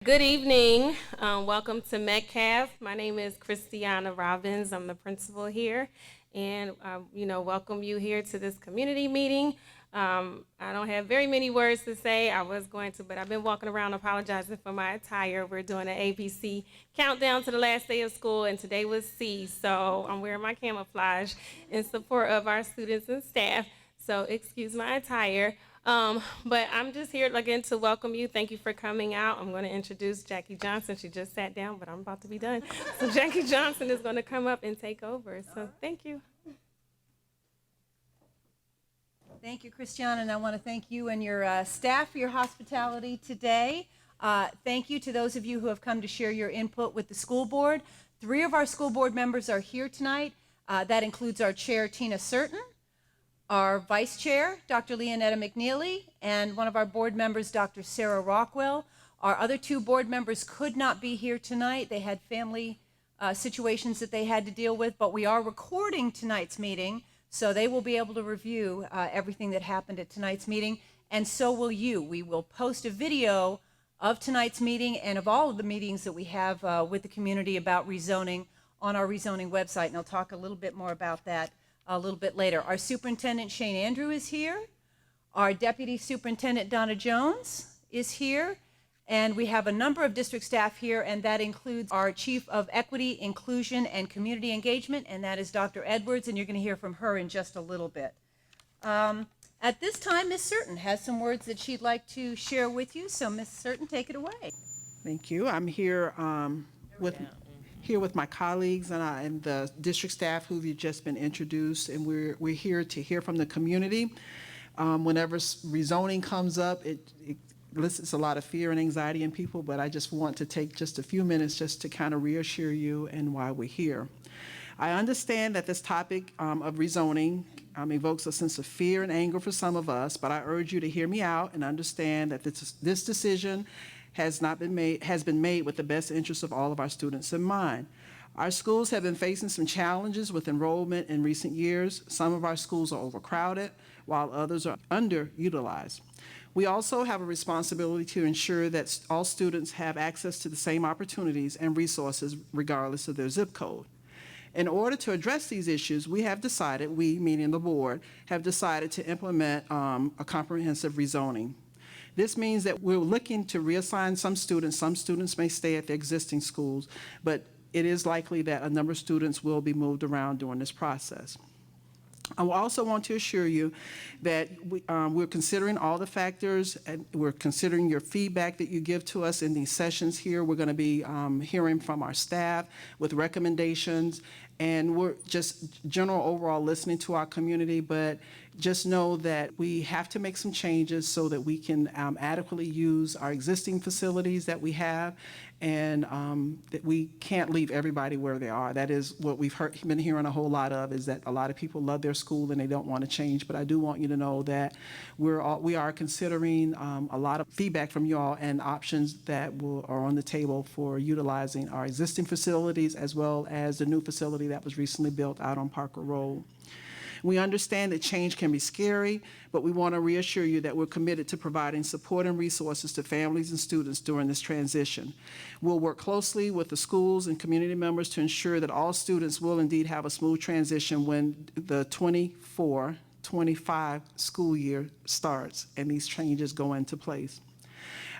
Good evening. Welcome to Metcalfe. My name is Christiana Robbins. I'm the principal here, and welcome you here to this community meeting. I don't have very many words to say. I was going to, but I've been walking around apologizing for my attire. We're doing an ABC countdown to the last day of school, and today was C, so I'm wearing my camouflage in support of our students and staff. So excuse my attire. But I'm just here again to welcome you. Thank you for coming out. I'm going to introduce Jackie Johnson. She just sat down, but I'm about to be done. So Jackie Johnson is going to come up and take over. So thank you. Thank you, Christiane, and I want to thank you and your staff for your hospitality today. Thank you to those of you who have come to share your input with the school board. 3 of our school board members are here tonight. That includes our chair, Tina Certain, our vice chair, Dr. Leonetta McNeely, and one of our board members, Dr. Sarah Rockwell. Our other 2 board members could not be here tonight. They had family situations that they had to deal with, but we are recording tonight's meeting, so they will be able to review everything that happened at tonight's meeting, and so will you. We will post a video of tonight's meeting and of all of the meetings that we have with the community about rezoning on our rezoning website, and I'll talk a little bit more about that a little bit later. Our superintendent, Shane Andrew, is here. Our deputy superintendent, Donna Jones, is here. And we have a number of district staff here, and that includes our chief of equity, inclusion, and community engagement, and that is Dr. Edwards, and you're going to hear from her in just a little bit. At this time, Ms. Certain has some words that she'd like to share with you, so Ms. Certain, take it away. Thank you. I'm here with my colleagues and the district staff who've just been introduced, and we're here to hear from the community. Whenever rezoning comes up, it elicits a lot of fear and anxiety in people, but I just want to take just a few minutes just to kind of reassure you and why we're here. I understand that this topic of rezoning evokes a sense of fear and anger for some of us, but I urge you to hear me out and understand that this decision has been made with the best interests of all of our students in mind. Our schools have been facing some challenges with enrollment in recent years. Some of our schools are overcrowded, while others are underutilized. We also have a responsibility to ensure that all students have access to the same opportunities and resources regardless of their zip code. In order to address these issues, we, meaning the board, have decided to implement a comprehensive rezoning. This means that we're looking to reassign some students. Some students may stay at their existing schools, but it is likely that a number of students will be moved around during this process. I also want to assure you that we're considering all the factors, and we're considering your feedback that you give to us in these sessions here. We're going to be hearing from our staff with recommendations, and we're just general overall listening to our community, but just know that we have to make some changes so that we can adequately use our existing facilities that we have, and that we can't leave everybody where they are. That is what we've been hearing a whole lot of, is that a lot of people love their school and they don't want to change. But I do want you to know that we are considering a lot of feedback from you all and options that are on the table for utilizing our existing facilities as well as the new facility that was recently built out on Parker Road. We understand that change can be scary, but we want to reassure you that we're committed to providing support and resources to families and students during this transition. We'll work closely with the schools and community members to ensure that all students will indeed have a smooth transition when the 24-25 school year starts and these changes go into place.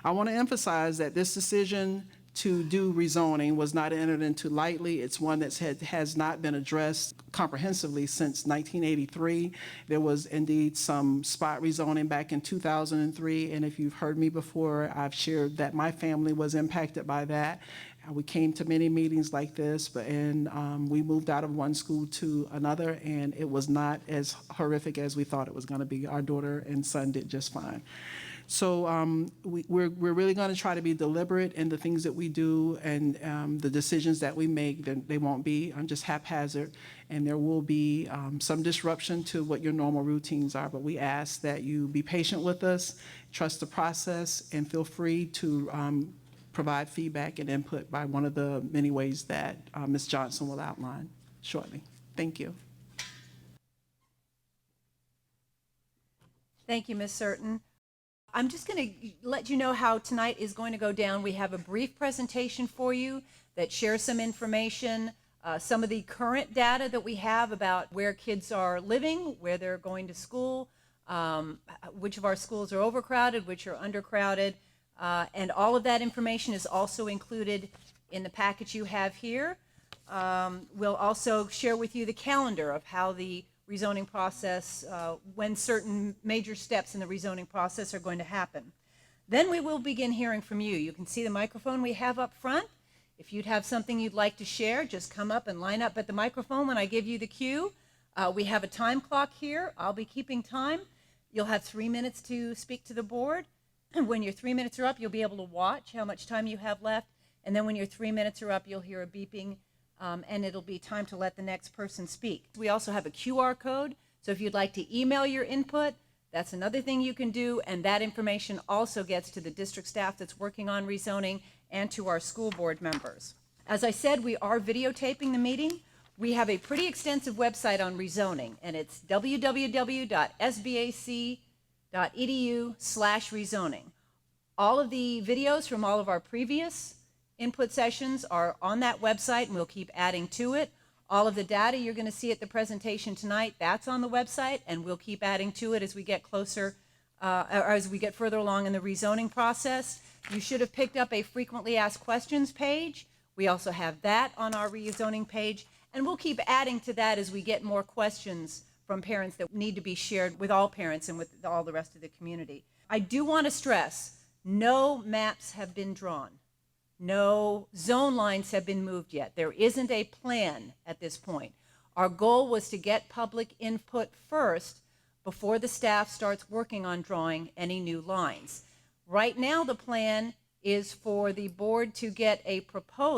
I want to emphasize that this decision to do rezoning was not entered into lightly. It's one that has not been addressed comprehensively since 1983. There was indeed some spot rezoning back in 2003, and if you've heard me before, I've shared that my family was impacted by that. We came to many meetings like this, and we moved out of one school to another, and it was not as horrific as we thought it was going to be. Our daughter and son did just fine. So we're really going to try to be deliberate in the things that we do, and the decisions that we make. They won't be just haphazard, and there will be some disruption to what your normal routines are. But we ask that you be patient with us, trust the process, and feel free to provide feedback and input by one of the many ways that Ms. Johnson will outline shortly. Thank you. Thank you, Ms. Certain. I'm just going to let you know how tonight is going to go down. We have a brief presentation for you that shares some information, some of the current data that we have about where kids are living, where they're going to school, which of our schools are overcrowded, which are undercrowded, and all of that information is also included in the package you have here. We'll also share with you the calendar of how the rezoning process, when certain major steps in the rezoning process are going to happen. Then we will begin hearing from you. You can see the microphone we have up front. If you'd have something you'd like to share, just come up and line up at the microphone when I give you the cue. We have a time clock here. I'll be keeping time. You'll have 3 minutes to speak to the board. And when your 3 minutes are up, you'll be able to watch how much time you have left. And then when your 3 minutes are up, you'll hear a beeping, and it'll be time to let the next person speak. We also have a QR code, so if you'd like to email your input, that's another thing you can do, and that information also gets to the district staff that's working on rezoning and to our school board members. As I said, we are videotaping the meeting. We have a pretty extensive website on rezoning, and it's www.sbac.edu/rezoning. All of the videos from all of our previous input sessions are on that website, and we'll keep adding to it. All of the data you're going to see at the presentation tonight, that's on the website, and we'll keep adding to it as we get closer, or as we get further along in the rezoning process. You should have picked up a frequently asked questions page. We also have that on our rezoning page, and we'll keep adding to that as we get more questions from parents that need to be shared with all parents and with all the rest of the community. I do want to stress, no maps have been drawn. No zone lines have been moved yet. There isn't a plan at this point. Our goal was to get public input first before the staff starts working on drawing any new lines. Right now, the plan is for the board to get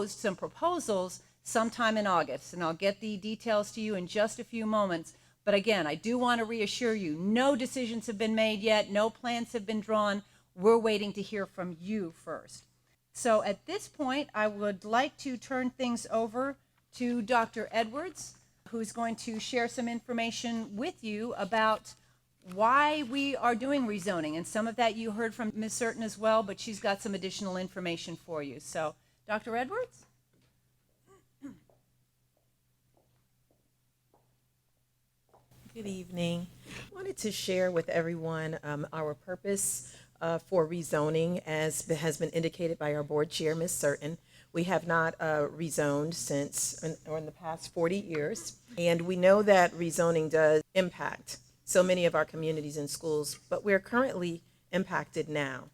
some proposals sometime in August, and I'll get the details to you in just a few moments. But again, I do want to reassure you, no decisions have been made yet, no plans have been drawn. We're waiting to hear from you first. So at this point, I would like to turn things over to Dr. Edwards, who's going to share some information with you about why we are doing rezoning. And some of that you heard from Ms. Certain as well, but she's got some additional information for you. So, Dr. Edwards? Good evening. I wanted to share with everyone our purpose for rezoning, as has been indicated by our board chair, Ms. Certain. We have not rezoned since, or in the past 40 years, and we know that rezoning does impact so many of our communities and schools, but we're currently impacted now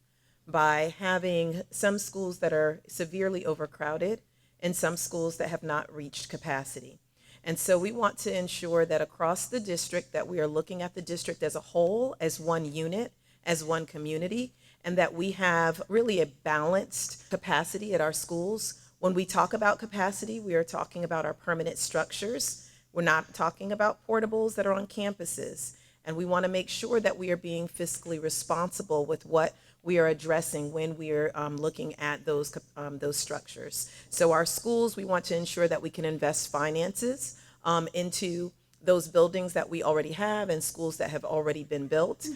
by having some schools that are severely overcrowded and some schools that have not reached capacity. And so we want to ensure that across the district, that we are looking at the district as a whole, as one unit, as one community, and that we have really a balanced capacity at our schools. When we talk about capacity, we are talking about our permanent structures. We're not talking about portables that are on campuses. And we want to make sure that we are being fiscally responsible with what we are addressing when we are looking at those structures. So our schools, we want to ensure that we can invest finances into those buildings that we already have and schools that have already been built.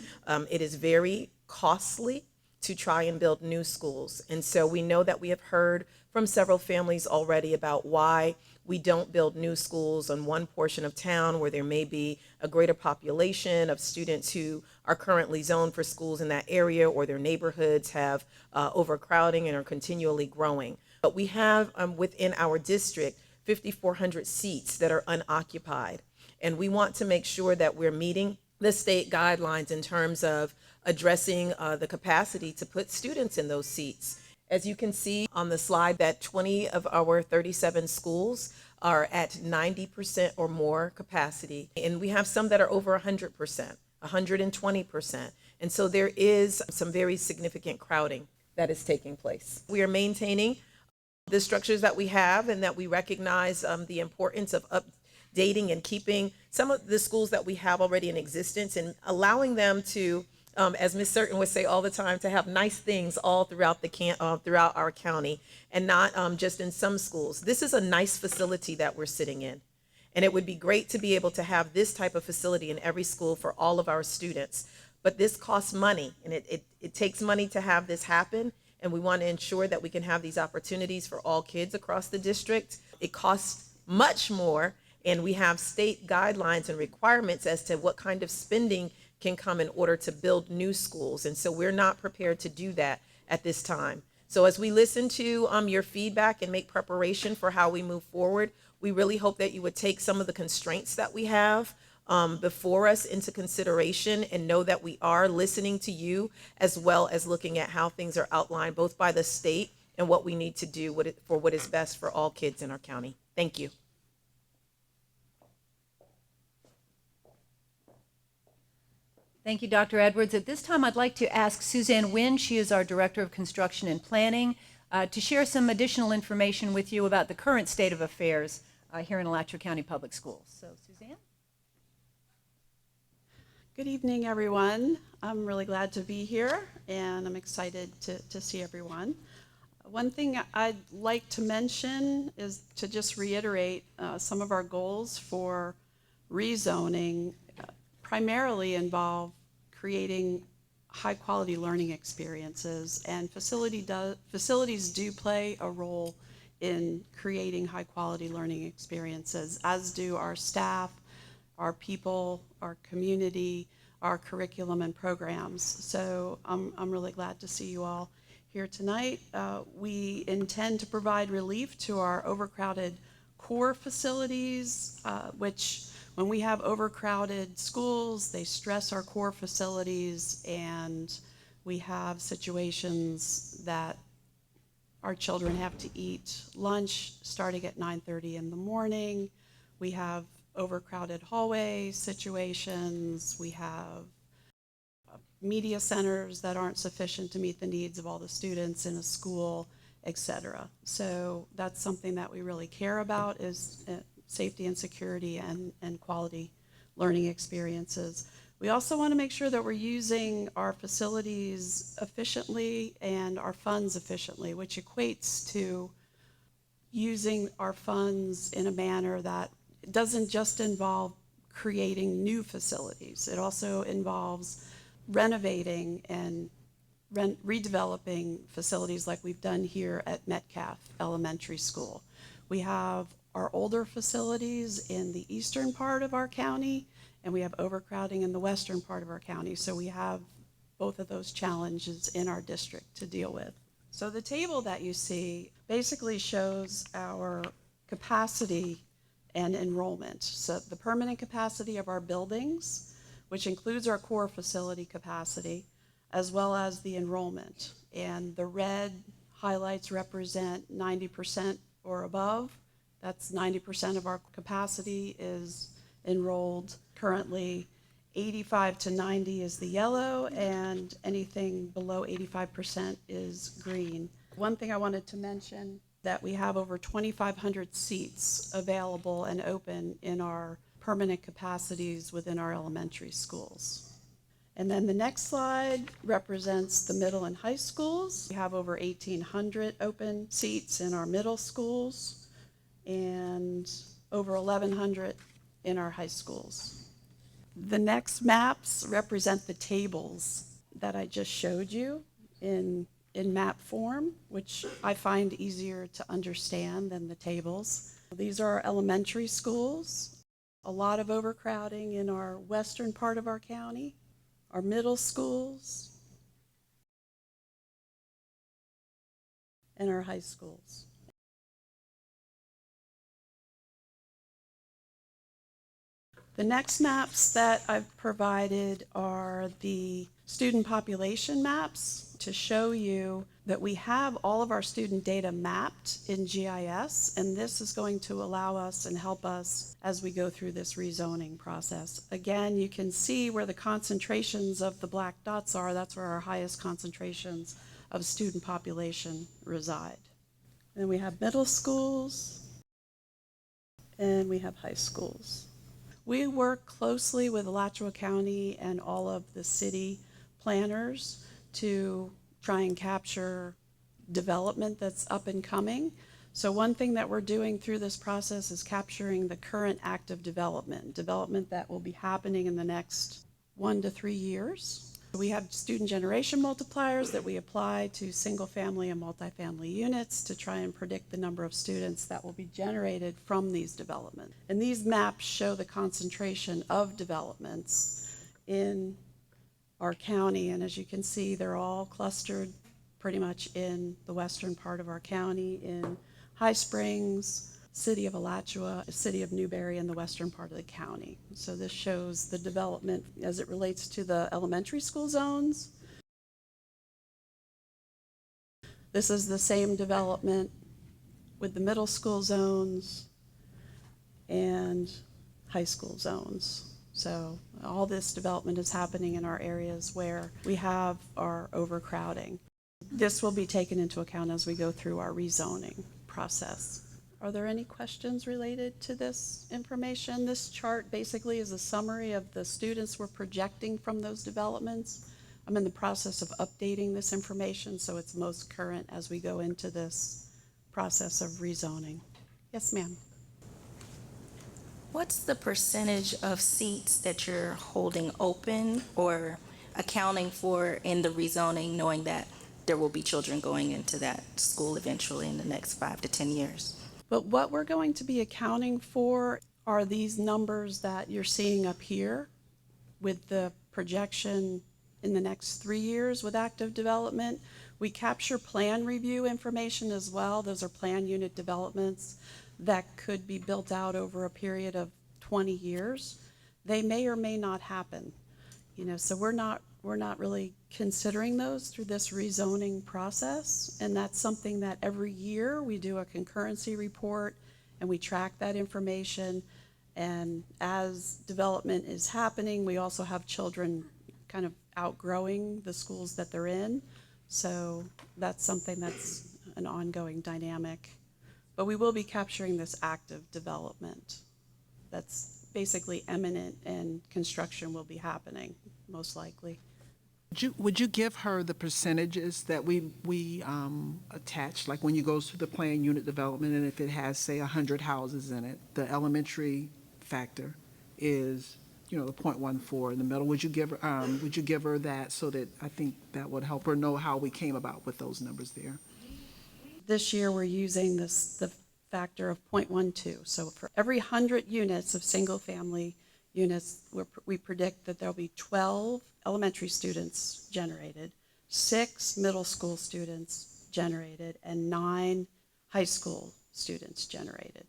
It is very costly to try and build new schools. And so we know that we have heard from several families already about why we don't build new schools on one portion of town where there may be a greater population of students who are currently zoned for schools in that area, or their neighborhoods have overcrowding and are continually growing. But we have within our district 5,400 seats that are unoccupied. And we want to make sure that we're meeting the state guidelines in terms of addressing the capacity to put students in those seats. As you can see on the slide, that 20 of our 37 schools are at 90% or more capacity. And we have some that are over 100%, 120%. And so there is some very significant crowding that is taking place. We are maintaining the structures that we have, and that we recognize the importance of updating and keeping some of the schools that we have already in existence and allowing them to, as Ms. Certain would say all the time, to have nice things all throughout throughout our county, and not just in some schools. This is a nice facility that we're sitting in, and it would be great to be able to have this type of facility in every school for all of our students. but this costs money, and it takes money to have this happen, and we want to ensure that we can have these opportunities for all kids across the district. It costs much more, and we have state guidelines and requirements as to what kind of spending can come in order to build new schools, and so we're not prepared to do that at this time. So as we listen to your feedback and make preparation for how we move forward, we really hope that you would take some of the constraints that we have before us into consideration, and know that we are listening to you, as well as looking at how things are outlined both by the state and what we need to do for what is best for all kids in our county. Thank you. Thank you, Dr. Edwards. At this time, I'd like to ask Suzanne Wynn, she is our Director of Construction and Planning, to share some additional information with you about the current state of affairs here in Alachua County Public Schools. So, Suzanne? Good evening, everyone. I'm really glad to be here, and I'm excited to see everyone. One thing I'd like to mention is to just reiterate some of our goals for rezoning primarily involve creating high-quality learning experiences, and facilities do play a role in creating high-quality learning experiences, as do our staff, our people, our community, our curriculum and programs. So I'm really glad to see you all here tonight. We intend to provide relief to our overcrowded core facilities, which when we have overcrowded schools, they stress our core facilities, and we have situations that our children have to eat lunch starting at 9:30 in the morning. We have overcrowded hallway situations. We have media centers that aren't sufficient to meet the needs of all the students in a school, etc. So that's something that we really care about, is safety and security and quality learning experiences. We also want to make sure that we're using our facilities efficiently and our funds efficiently, which equates to using our funds in a manner that doesn't just involve creating new facilities. It also involves renovating and redeveloping facilities like we've done here at Metcalfe Elementary School. We have our older facilities in the eastern part of our county, and we have overcrowding in the western part of our county. So we have both of those challenges in our district to deal with. So the table that you see basically shows our capacity and enrollment. So the permanent capacity of our buildings, which includes our core facility capacity, as well as the enrollment. And the red highlights represent 90% or above. That's 90% of our capacity is enrolled currently. 85 to 90 is the yellow, and anything below 85% is green. One thing I wanted to mention, that we have over 2,500 seats available and open in our permanent capacities within our elementary schools. And then the next slide represents the middle and high schools. We have over 1,800 open seats in our middle schools and over 1,100 in our high schools. The next maps represent the tables that I just showed you in map form, which I find easier to understand than the tables. These are our elementary schools. A lot of overcrowding in our western part of our county. Our middle schools, and our high schools. The next maps that I've provided are the student population maps to show you that we have all of our student data mapped in GIS, and this is going to allow us and help us as we go through this rezoning process. Again, you can see where the concentrations of the black dots are. That's where our highest concentrations of student population reside. And then we have middle schools, and we have high schools. We work closely with Alachua County and all of the city planners to try and capture development that's up and coming. So one thing that we're doing through this process is capturing the current active development that will be happening in the next 1 to 3 years. We have student generation multipliers that we apply to single-family and multifamily units to try and predict the number of students that will be generated from these developments. And these maps show the concentration of developments in our county, and as you can see, they're all clustered pretty much in the western part of our county, in High Springs, city of Alachua, city of Newberry, and the western part of the county. So this shows the development as it relates to the elementary school zones. This is the same development with the middle school zones and high school zones. So all this development is happening in our areas where we have our overcrowding. This will be taken into account as we go through our rezoning process. Are there any questions related to this information? This chart basically is a summary of the students we're projecting from those developments. I'm in the process of updating this information so it's most current as we go into this process of rezoning. Yes, ma'am. What's the percentage of seats that you're holding open or accounting for in the rezoning, knowing that there will be children going into that school eventually in the next 5 to 10 years? But what we're going to be accounting for are these numbers that you're seeing up here with the projection in the next 3 years with active development. We capture plan review information as well. Those are plan unit developments that could be built out over a period of 20 years. They may or may not happen. So we're not really considering those through this rezoning process, and that's something that every year we do a concurrency report and we track that information, and as development is happening, we also have children kind of outgrowing the schools that they're in, so that's something that's an ongoing dynamic. But we will be capturing this active development that's basically imminent, and construction will be happening most likely. Would you give her the percentages that we attach, like when you go through the plan unit development, and if it has, say, 100 houses in it, the elementary factor is, the 0.14 in the middle. Would you give her that, so that I think that would help her know how we came about with those numbers there? This year we're using the factor of 0.12. So for every 100 units of single family units, we predict that there'll be 12 elementary students generated, 6 middle school students generated, and 9 high school students generated.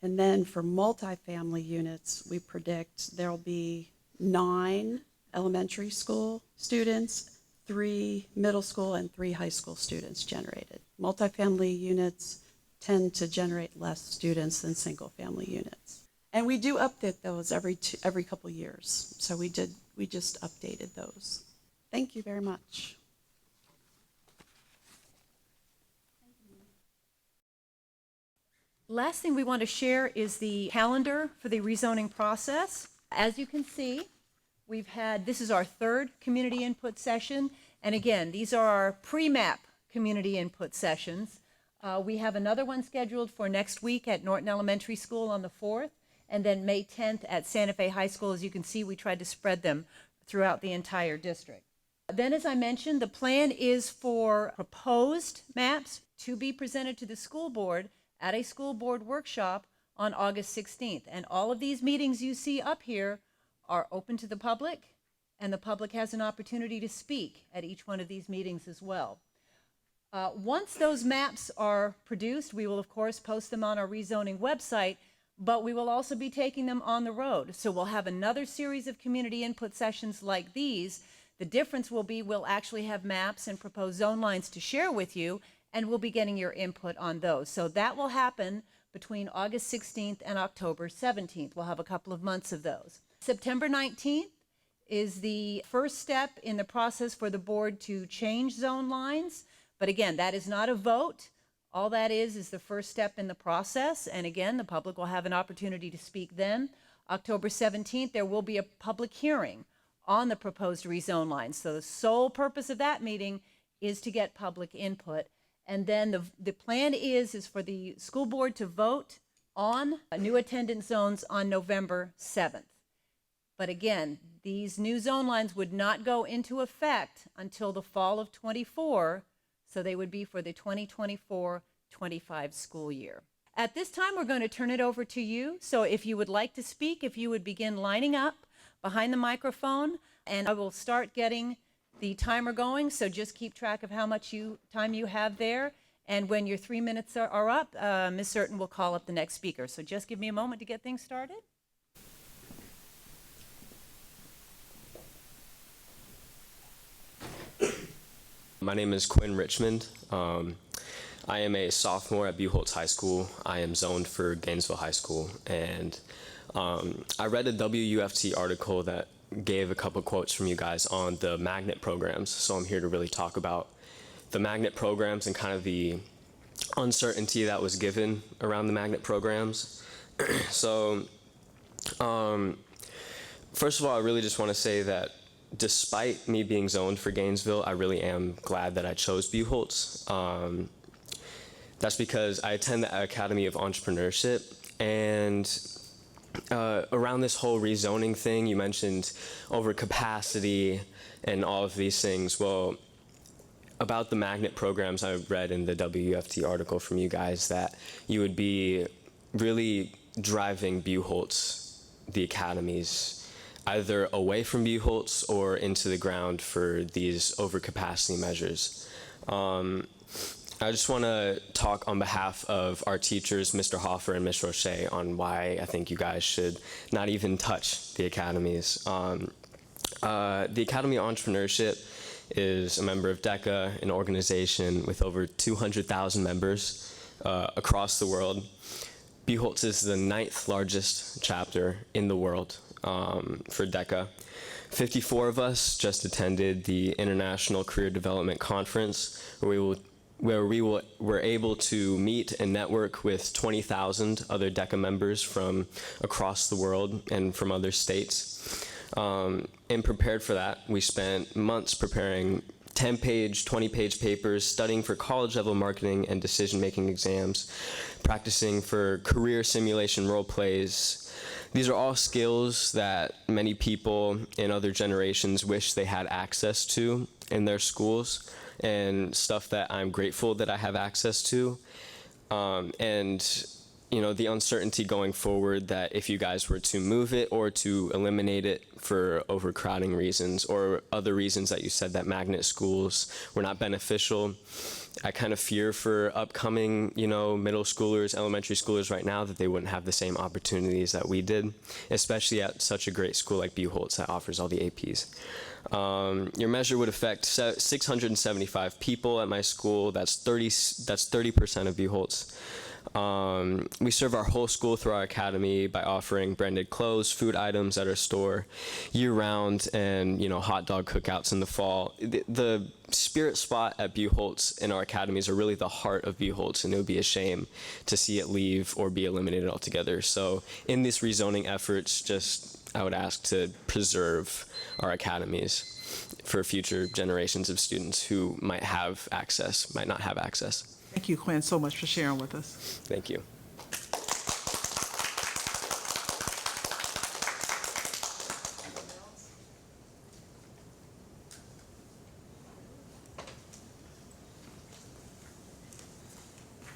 And then for multifamily units, we predict there'll be 9 elementary school students, 3 middle school, and 3 high school students generated. Multifamily units tend to generate less students than single family units. And we do update those every couple years. So we just updated those. Thank you very much. Last thing we want to share is the calendar for the rezoning process. As you can see, this is our 3rd community input session. And again, these are our pre-map community input sessions. We have another one scheduled for next week at Norton Elementary School on the 4th, and then May 10th at Santa Fe High School. As you can see, we tried to spread them throughout the entire district. Then, as I mentioned, the plan is for proposed maps to be presented to the school board at a school board workshop on August 16th. And all of these meetings you see up here are open to the public, and the public has an opportunity to speak at each one of these meetings as well. Once those maps are produced, we will, of course, post them on our rezoning website, but we will also be taking them on the road. So we'll have another series of community input sessions like these. The difference will be we'll actually have maps and proposed zone lines to share with you, and we'll be getting your input on those. So that will happen between August 16th and October 17th. We'll have a couple of months of those. September 19th is the first step in the process for the board to change zone lines. But again, that is not a vote. All that is the first step in the process. And again, the public will have an opportunity to speak then. October 17th, there will be a public hearing on the proposed rezone lines. So the sole purpose of that meeting is to get public input. And then the plan is for the school board to vote on new attendance zones on November 7th. But again, these new zone lines would not go into effect until the fall of '24, so they would be for the 2024-25 school year. At this time, we're going to turn it over to you. So if you would like to speak, if you would begin lining up behind the microphone, and I will start getting the timer going, so just keep track of how much time you have there. And when your 3 minutes are up, Ms. Certain will call up the next speaker. So just give me a moment to get things started. My name is Quinn Richmond. I am a sophomore at Buchholz High School. I am zoned for Gainesville High School, and I read a WUFT article that gave a couple quotes from you guys on the magnet programs, so I'm here to really talk about the magnet programs and kind of the uncertainty that was given around the magnet programs. So, first of all, I really just want to say that despite me being zoned for Gainesville, I really am glad that I chose Buchholz. That's because I attend the Academy of Entrepreneurship, and around this whole rezoning thing, you mentioned overcapacity and all of these things. Well, about the magnet programs, I read in the WFT article from you guys that you would be really driving Buchholz, the academies, either away from Buchholz or into the ground for these overcapacity measures. I just want to talk on behalf of our teachers, Mr. Hoffer and Ms. Roche, on why I think you guys should not even touch the academies. The Academy of Entrepreneurship is a member of DECA, an organization with over 200,000 members across the world. Buchholz is the 9th largest chapter in the world for DECA. 54 of us just attended the International Career Development Conference, where we were able to meet and network with 20,000 other DECA members from across the world and from other states. And prepared for that, we spent months preparing 10-page, 20-page papers, studying for college-level marketing and decision-making exams, practicing for career simulation role plays. These are all skills that many people in other generations wish they had access to in their schools, and stuff that I'm grateful that I have access to. And you know, the uncertainty going forward that if you guys were to move it or to eliminate it for overcrowding reasons or other reasons that you said that magnet schools were not beneficial, I kind of fear for upcoming, you know, middle schoolers, elementary schoolers right now that they wouldn't have the same opportunities that we did, especially at such a great school like Buchholz that offers all the APs. Your measure would affect 675 people at my school. That's 30% of Buchholz. We serve our whole school through our academy by offering branded clothes, food items at our store year-round, and, you know, hot dog cookouts in the fall. The spirit spot at Buchholz and our academies are really the heart of Buchholz, and it would be a shame to see it leave or be eliminated altogether. So in these rezoning efforts, I would ask to preserve our academies for future generations of students who might not have access. Thank you, Quinn, so much for sharing with us. Thank you.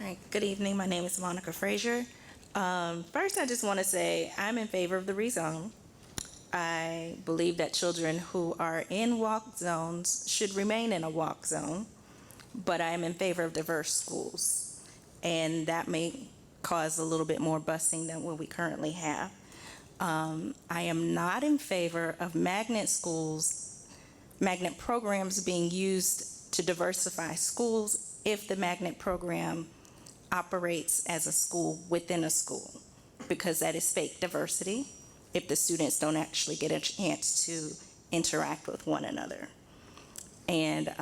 All right, good evening. My name is Monica Frazier. First, I just want to say I'm in favor of the rezone. I believe that children who are in walk zones should remain in a walk zone, but I am in favor of diverse schools, and that may cause a little bit more busing than what we currently have. I am not in favor of magnet programs being used to diversify schools if the magnet program operates as a school within a school, because that is fake diversity if the students don't actually get a chance to interact with one another. And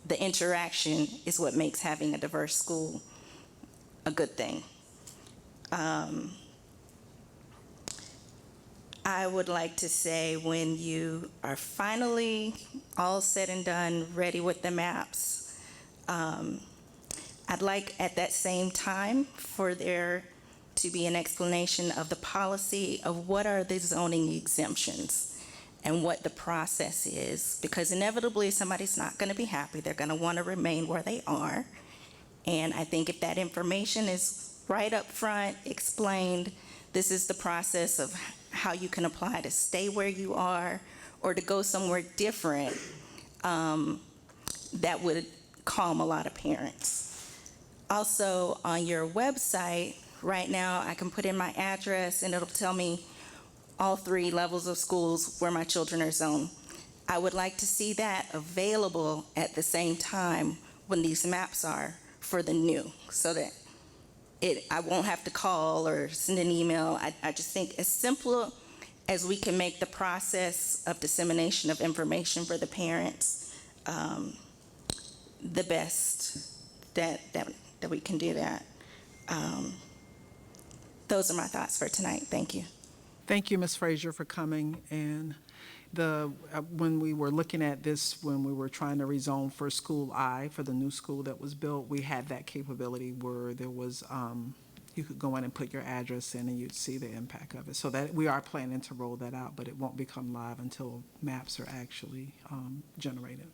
the interaction is what makes having a diverse school a good thing. I would like to say, when you are finally all said and done, ready with the maps, I'd like at that same time for there to be an explanation of the policy of what are the zoning exemptions and what the process is, because inevitably somebody's not going to be happy. They're going to want to remain where they are. And I think if that information is right up front, explained, this is the process of how you can apply to stay where you are or to go somewhere different, that would calm a lot of parents. Also, on your website, right now, I can put in my address and it'll tell me all 3 levels of schools where my children are zoned. I would like to see that available at the same time when these maps are for the new, so that I won't have to call or send an email. I just think as simple as we can make the process of dissemination of information for the parents, the best that we can do that. Those are my thoughts for tonight. Thank you. Thank you, Ms. Frazier, for coming. And when we were looking at this, when we were trying to rezone for School I, for the new school that was built, we had that capability where there was, you could go in and put your address in and you'd see the impact of it. So that we are planning to roll that out, but it won't become live until maps are actually generated.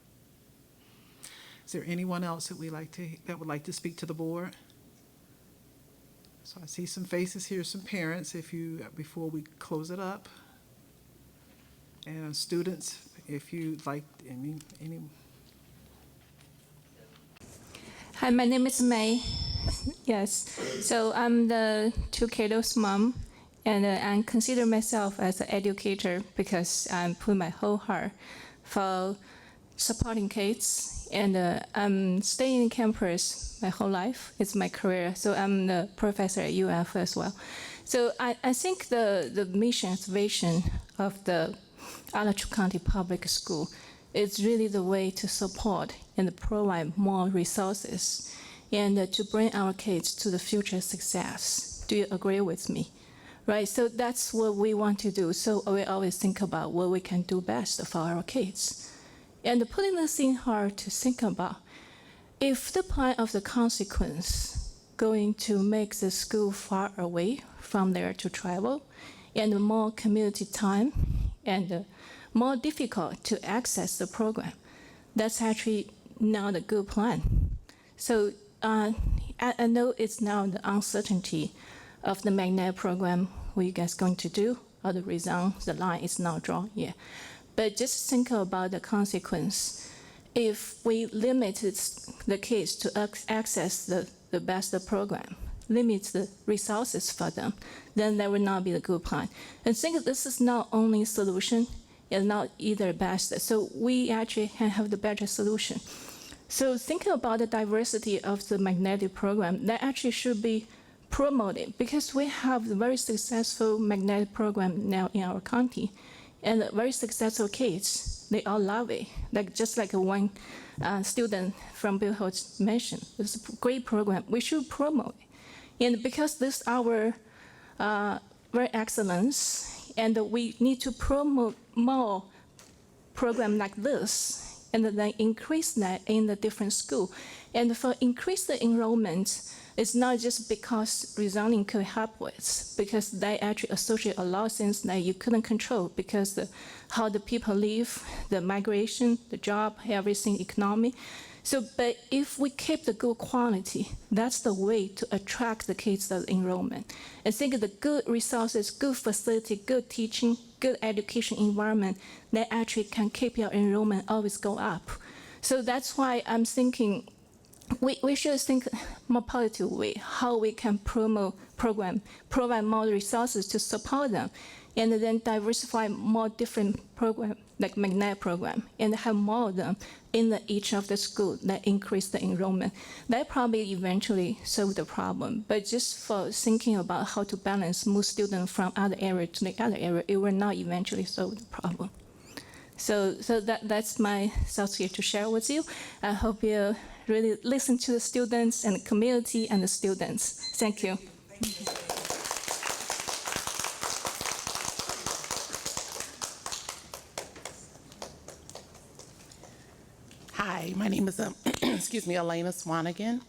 Is there anyone else that would like to speak to the board? So I see some faces here, some parents, before we close it up. And students, if you'd like any. Hi, my name is May. Yes, so I'm the 2 kiddos' mom, and I consider myself as an educator because I put my whole heart for supporting kids, and I'm staying in campus my whole life. It's my career, so I'm the professor at UF as well. So I think the mission, vision of the Alachua County Public School is really the way to support and provide more resources and to bring our kids to the future success. Do you agree with me? Right, so that's what we want to do. So we always think about what we can do best for our kids. And putting this in hard to think about, if the plan of the consequence going to make the school far away from there to travel, and more community time, and more difficult to access the program, that's actually not a good plan. So I know it's now the uncertainty of the magnet program, what you guys going to do, or the reason the line is not drawn yet. But just think about the consequence. If we limited the kids to access the best program, limit the resources for them, then that would not be a good plan. And think this is not only solution, it's not either best. So we actually can have the better solution. So thinking about the diversity of the magnetic program, that actually should be promoted because we have a very successful magnetic program now in our county. And very successful kids, they all love it. Just like one student from Bill Holtz mentioned, it's a great program. We should promote it. And because this is our very excellence, and we need to promote more program like this, and then increase that in the different school. And for increase the enrollment, it's not just because rezoning could help with, because they actually associate a lot of things that you couldn't control because how the people live, the migration, the job, everything, economy. So, but if we keep the good quality, that's the way to attract the kids to the enrollment. I think the good resources, good facility, good teaching, good education environment, that actually can keep your enrollment always go up. So that's why I'm thinking we should think more positive way, how we can promote program, provide more resources to support them, and then diversify more different program, like magnet program, and have more of them in each of the schools that increase the enrollment. That probably eventually solve the problem. But just for thinking about how to balance move students from other area to the other area, it will not eventually solve the problem. So that's my thoughts here to share with you. I hope you really listen to the students and the community and the students. Thank you. Hi, my name is excuse me, Elena Swanigan.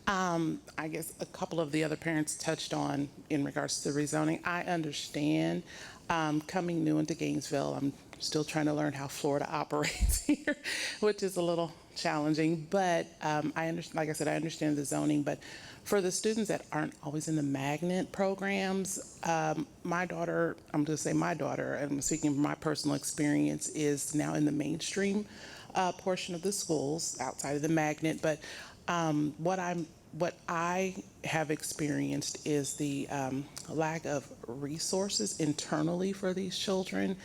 I guess a couple of the other parents touched on in regards to rezoning. I understand coming new into Gainesville, I'm still trying to learn how Florida operates here, which is a little challenging. But I understand, like I said, I understand the zoning. But for the students that aren't always in the magnet programs, my daughter, I'm going to say my daughter, and I'm speaking from my personal experience, is now in the mainstream portion of the schools outside of the magnet. But what I have experienced is the lack of resources internally for these children.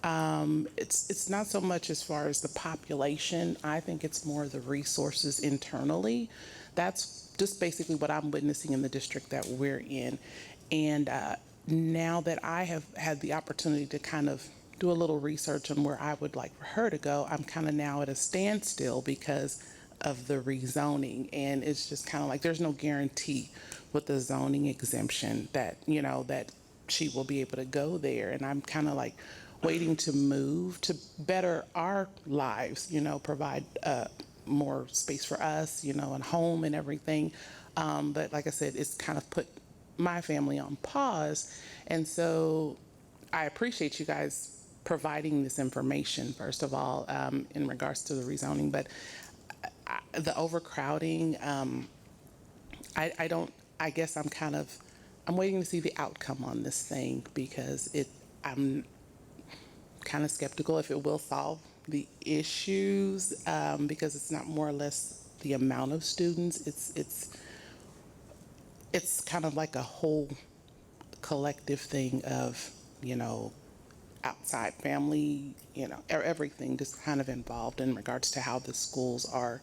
It's not so much as far as the population. I think it's more the resources internally. That's just basically what I'm witnessing in the district that we're in. And now that I have had the opportunity to kind of do a little research on where I would like for her to go, I'm kind of now at a standstill because of the rezoning. And it's just kind of like there's no guarantee with the zoning exemption that, you know, that she will be able to go there. And I'm kind of like waiting to move to better our lives, you know, provide more space for us, you know, and home and everything. But like I said, it's kind of put my family on pause. And so I appreciate you guys providing this information, first of all, in regards to the rezoning. But the overcrowding, I guess I'm waiting to see the outcome on this thing because I'm kind of skeptical if it will solve the issues because it's not more or less the amount of students. It's kind of like a whole collective thing of, you know, outside family, you know, everything just kind of involved in regards to how the schools are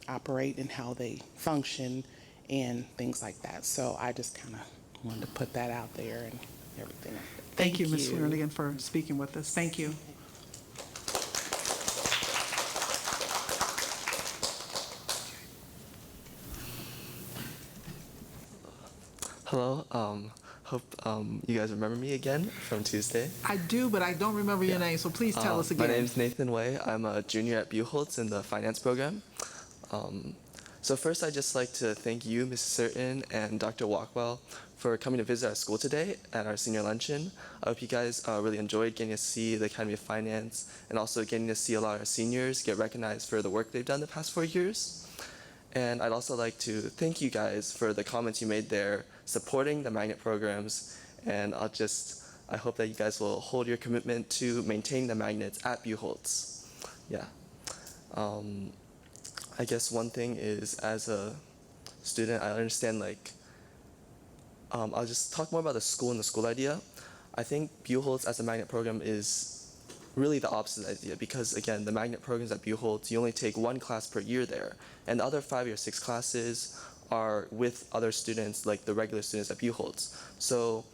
operate and how they function and things like that. So I just kind of wanted to put that out there and everything like that. Thank you, Ms. Flanagan, for speaking with us. Thank you. Hello. Hope you guys remember me again from Tuesday. I do, but I don't remember your name, so please tell us again. My name is Nathan Way. I'm a junior at Buchholz in the finance program. So first, I'd just like to thank you, Mrs. Certain, and Dr. Walkwell for coming to visit our school today at our senior luncheon. I hope you guys really enjoyed getting to see the Academy of Finance and also getting to see a lot of our seniors get recognized for the work they've done the past 4 years. And I'd also like to thank you guys for the comments you made there supporting the magnet programs. And I hope that you guys will hold your commitment to maintaining the magnets at Buchholz. Yeah. I guess one thing is, as a student, I understand, like, I'll just talk more about the school and the school idea. I think Buchholz as a magnet program is really the opposite idea because, again, the magnet programs at Buchholz, you only take one class per year there, and the other 5 or 6 classes are with other students, like the regular students at Buchholz. So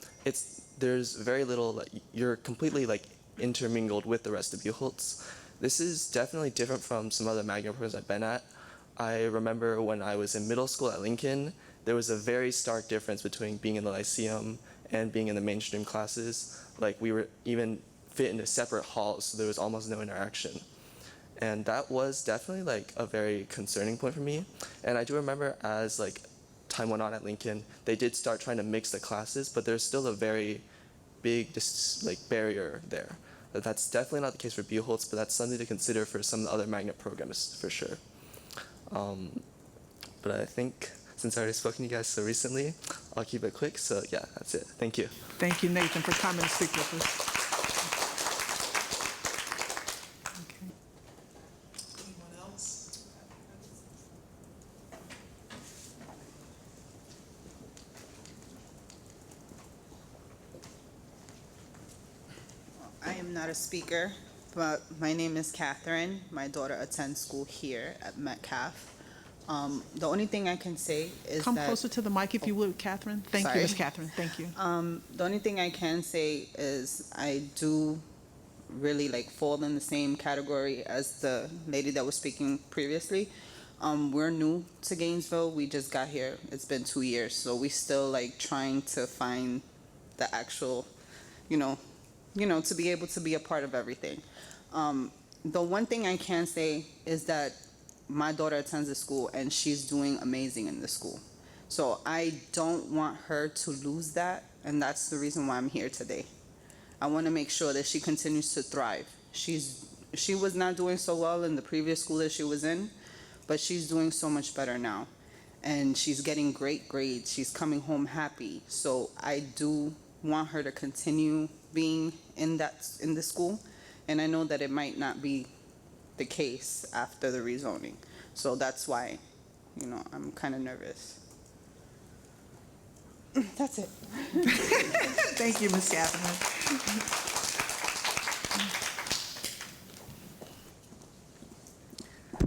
there's very little, like, you're completely like intermingled with the rest of Buchholz. This is definitely different from some other magnet programs I've been at. I remember when I was in middle school at Lincoln, there was a very stark difference between being in the Lyceum and being in the mainstream classes. Like, we were even fit into separate halls, so there was almost no interaction. And that was definitely like a very concerning point for me. And I do remember as like time went on at Lincoln, they did start trying to mix the classes, but there's still a very big barrier there. That's definitely not the case for Buchholz, but that's something to consider for some of the other magnet programs for sure. But I think since I already spoken to you guys so recently, I'll keep it quick. So yeah, that's it. Thank you. Thank you, Nathan, for coming to speak with us. I am not a speaker, but my name is Catherine. My daughter attends school here at Metcalfe. The only thing I can say is Come closer to the mic if you would, Catherine. Thank you, Ms. Sorry. Catherine. Thank you. The only thing I can say is I do really fall in the same category as the lady that was speaking previously. We're new to Gainesville. We just got here. It's been 2 years, so we still trying to find the actual, to be able to be a part of everything. The one thing I can say is that my daughter attends the school and she's doing amazing in the school. So I don't want her to lose that, and that's the reason why I'm here today. I want to make sure that she continues to thrive. She was not doing so well in the previous school that she was in, but she's doing so much better now. And she's getting great grades. She's coming home happy. So I do want her to continue being in the school. And I know that it might not be the case after the rezoning. So that's why, I'm kind of nervous. That's it. Thank you, Ms. Catherine.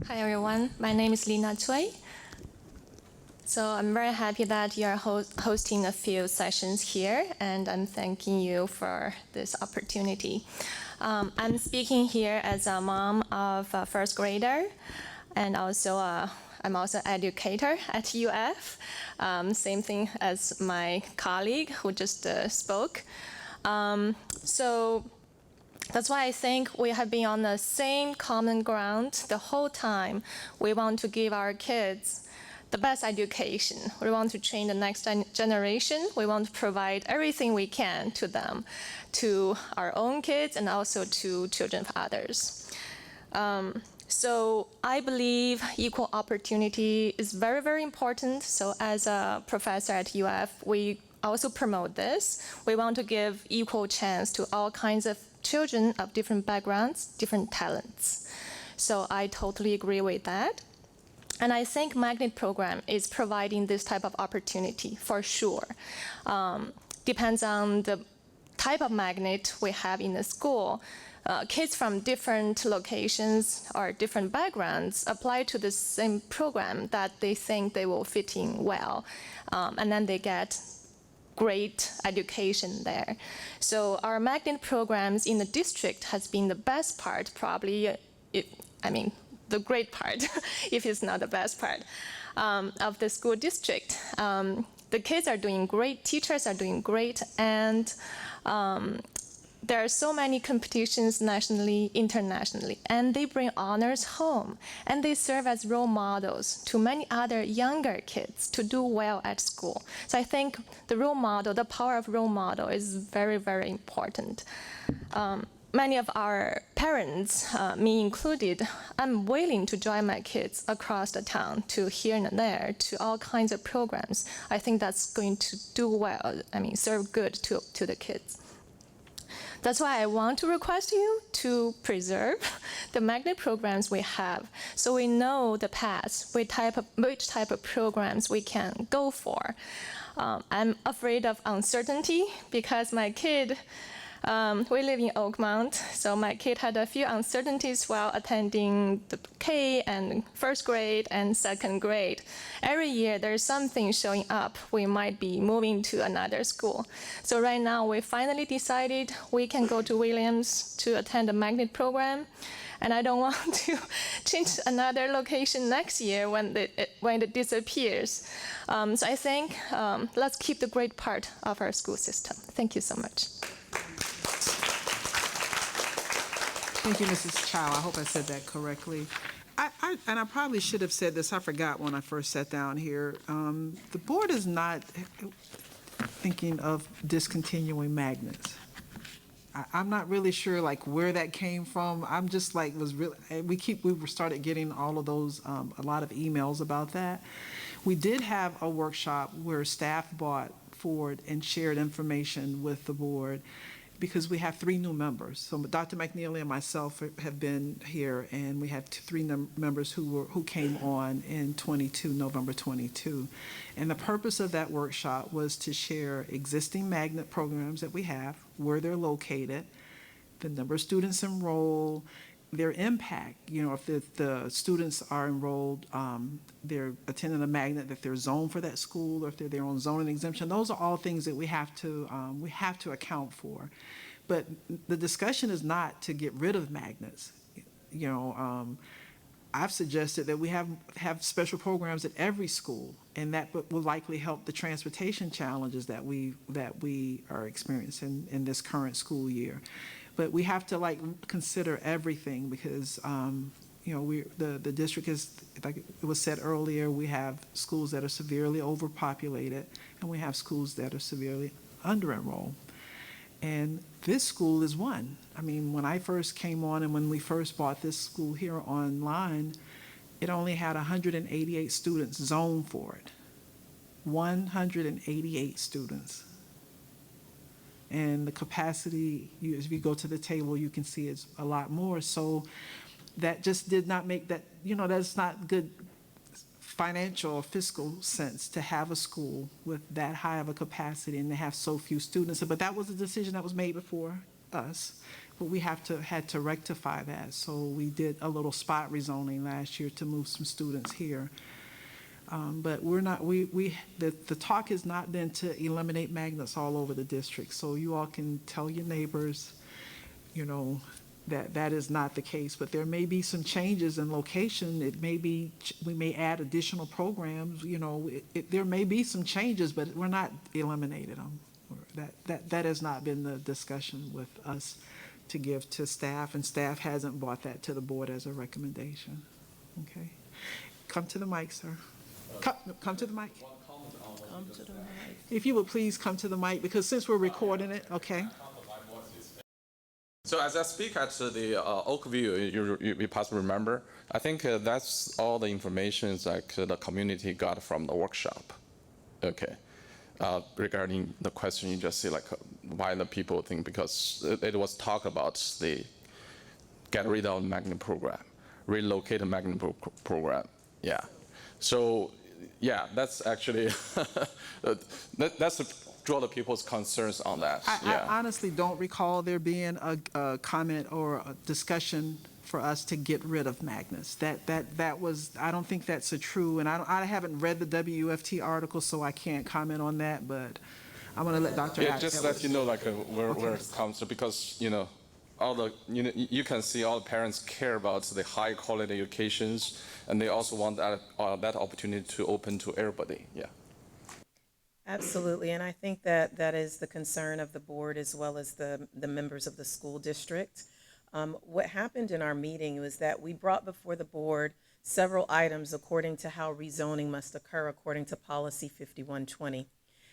Hi everyone, my name is Lina Cui. So I'm very happy that you are hosting a few sessions here, and I'm thanking you for this opportunity. I'm speaking here as a mom of a first grader, and also I'm also an educator at UF. Same thing as my colleague who just spoke. So that's why I think we have been on the same common ground the whole time. We want to give our kids the best education. We want to train the next generation. We want to provide everything we can to them, to our own kids and also to children of others. So I believe equal opportunity is very, very important. So as a professor at UF, we also promote this. We want to give equal chance to all kinds of children of different backgrounds, different talents. So I totally agree with that. And I think magnet program is providing this type of opportunity for sure. Depends on the type of magnet we have in the school. Kids from different locations or different backgrounds apply to the same program that they think they will fit in well. And then they get great education there. So our magnet programs in the district has been the best part, probably, the great part, if it's not the best part, of the school district. The kids are doing great, teachers are doing great, and there are so many competitions nationally, internationally, and they bring honors home, and they serve as role models to many other younger kids to do well at school. So I think the role model, the power of role model is very, very important. Many of our parents, me included, I'm willing to join my kids across the town to here and there, to all kinds of programs. I think that's going to do well, serve good to the kids. That's why I want to request you to preserve the magnet programs we have, so we know the path, which type of programs we can go for. I'm afraid of uncertainty because my kid, we live in Oakmont, so my kid had a few uncertainties while attending the K and first grade and second grade. Every year there's something showing up. We might be moving to another school. So right now we finally decided we can go to Williams to attend the magnet program. And I don't want to change another location next year when it disappears. So I think let's keep the great part of our school system. Thank you so much. Thank you, Mrs. Chow. I hope I said that correctly. And I probably should have said this. I forgot when I first sat down here. The board is not thinking of discontinuing magnets. I'm not really sure where that came from. I'm just we started getting all of those, a lot of emails about that. We did have a workshop where staff brought forward and shared information with the board, because we have 3 new members. So Dr. McNeely and myself have been here, and we have 3 members who came on in November 22. And the purpose of that workshop was to share existing magnet programs that we have, where they're located, the number of students enrolled, their impact. If the students are enrolled, they're attending a magnet, that they're zoned for that school, or if they're their own zoning exemption. Those are all things that we have to account for. But the discussion is not to get rid of magnets. I've suggested that we have special programs at every school, and that will likely help the transportation challenges that we are experiencing in this current school year. But we have to consider everything, because you know, the district is, like it was said earlier, we have schools that are severely overpopulated, and we have schools that are severely under-enrolled. And this school is one. I mean, when I first came on and when we first bought this school here online, it only had 188 students zoned for it. 188 students. And the capacity, if you go to the table, you can see it's a lot more. So that just did not make that, you know, that's not good financial or fiscal sense to have a school with that high of a capacity and to have so few students. But that was a decision that was made before us. But we had to rectify that. So we did a little spot rezoning last year to move some students here. But we're not, the talk has not been to eliminate magnets all over the district. So you all can tell your neighbors, you know, that is not the case. But there may be some changes in location. It may be, we may add additional programs, you know, there may be some changes, but we're not eliminating them. That has not been the discussion with us to give to staff, and staff hasn't brought that to the board as a recommendation. Okay. Come to the mic, sir. Come to the mic. If you would please come to the mic, because since we're recording it, okay. So as I speak at the Oakview, you possibly remember, I think that's all the information like the community got from the workshop. Okay. Regarding the question you just see, like why the people think, because it was talk about the get rid of magnet program, relocate a magnet program. Yeah. So yeah, that's actually that's draw the people's concerns on that. I honestly don't recall there being a comment or a discussion for us to get rid of magnets. That was, I don't think that's true, and I haven't read the WFT article, so I can't comment on that, but I'm going to let Dr. Yeah, just let you know like where it comes to, because you know all the you can see all the parents care about the high quality educations, and they also want that opportunity to open to everybody. Yeah. Absolutely, and I think that that is the concern of the board as well as the members of the school district. What happened in our meeting was that we brought before the board several items according to how rezoning must occur according to policy 5120.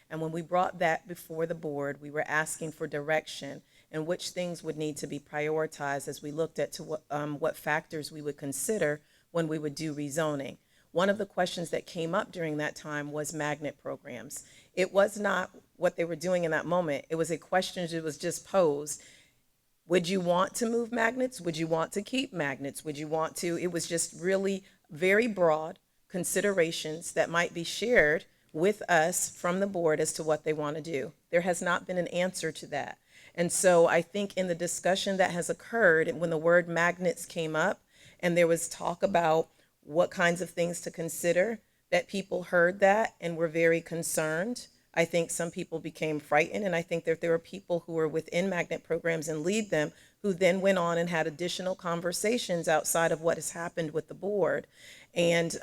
And when we brought that before the board, we were asking for direction and which things would need to be prioritized as we looked at what factors we would consider when we would do rezoning. One of the questions that came up during that time was magnet programs. It was not what they were doing in that moment. It was a question that was just posed. Would you want to move magnets? Would you want to keep magnets? Would you want to? It was just really very broad considerations that might be shared with us from the board as to what they want to do. There has not been an answer to that. And so I think in the discussion that has occurred, when the word magnets came up and there was talk about what kinds of things to consider, that people heard that and were very concerned. I think some people became frightened, and I think that there were people who were within magnet programs and lead them who then went on and had additional conversations outside of what has happened with the board. And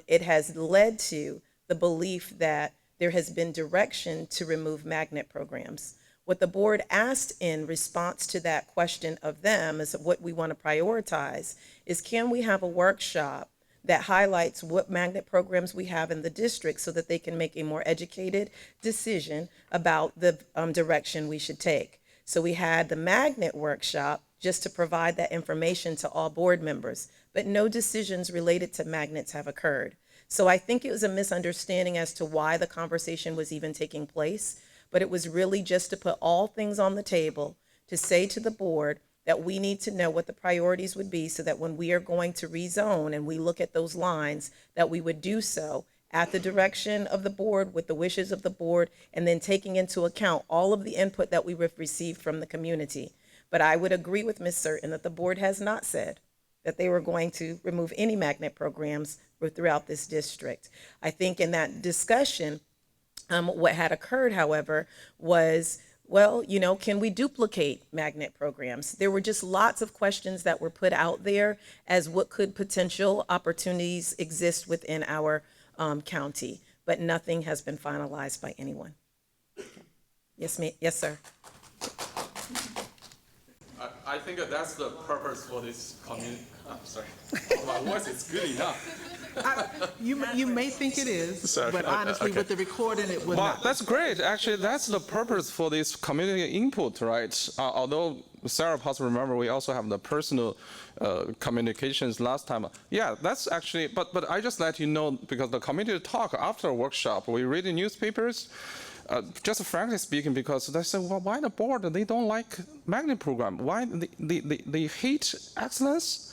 it has led to the belief that there has been direction to remove magnet programs. What the board asked in response to that question of them is what we want to prioritize is, can we have a workshop that highlights what magnet programs we have in the district so that they can make a more educated decision about the direction we should take. So we had the magnet workshop just to provide that information to all board members, but no decisions related to magnets have occurred. So I think it was a misunderstanding as to why the conversation was even taking place, but it was really just to put all things on the table to say to the board that we need to know what the priorities would be so that when we are going to rezone and we look at those lines, that we would do so at the direction of the board, with the wishes of the board, and then taking into account all of the input that we received from the community. But I would agree with Ms. Certain that the board has not said that they were going to remove any magnet programs throughout this district. I think in that discussion, what had occurred, however, was, well, you know, can we duplicate magnet programs? There were just lots of questions that were put out there as what could potential opportunities exist within our county, but nothing has been finalized by anyone. Yes, yes, sir. I think that's the purpose for this community. I'm sorry. My voice is good enough. You may think it is, Sorry, but honestly, okay. with the recording, it would Well, not. that's great. Actually, that's the purpose for this community input, right? Although Sarah possibly remember, we also have the personal communications last time. Yeah, that's actually, but I just let you know, because the community talk after a workshop, we read the newspapers, just frankly speaking, because they say, well, why the board, they don't like magnet program? Why they hate excellence?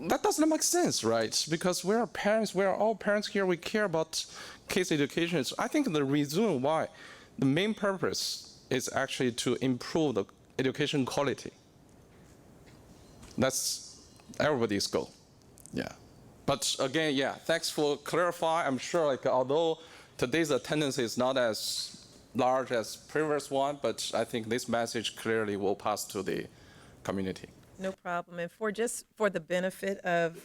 That doesn't make sense, right? Because we're parents, we're all parents here, we care about kids' education. So I think the reason why, the main purpose is actually to improve the education quality. That's everybody's goal, yeah. But again, yeah, thanks for clarifying. I'm sure, like, although today's attendance is not as large as previous one, but I think this message clearly will pass to the community. No problem. And for the benefit of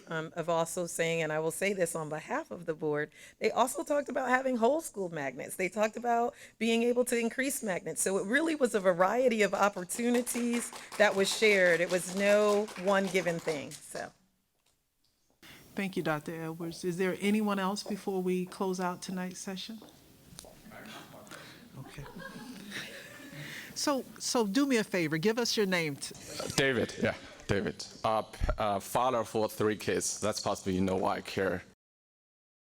also saying, and I will say this on behalf of the board, they also talked about having whole school magnets. They talked about being able to increase magnets. So it really was a variety of opportunities that was shared. It was no one given thing, so. Thank you, Dr. Edwards. Is there anyone else before we close out tonight's session? Okay. So do me a favor, give us your name. David, yeah, David. Father for 3 kids. That's possibly, you know, why I care.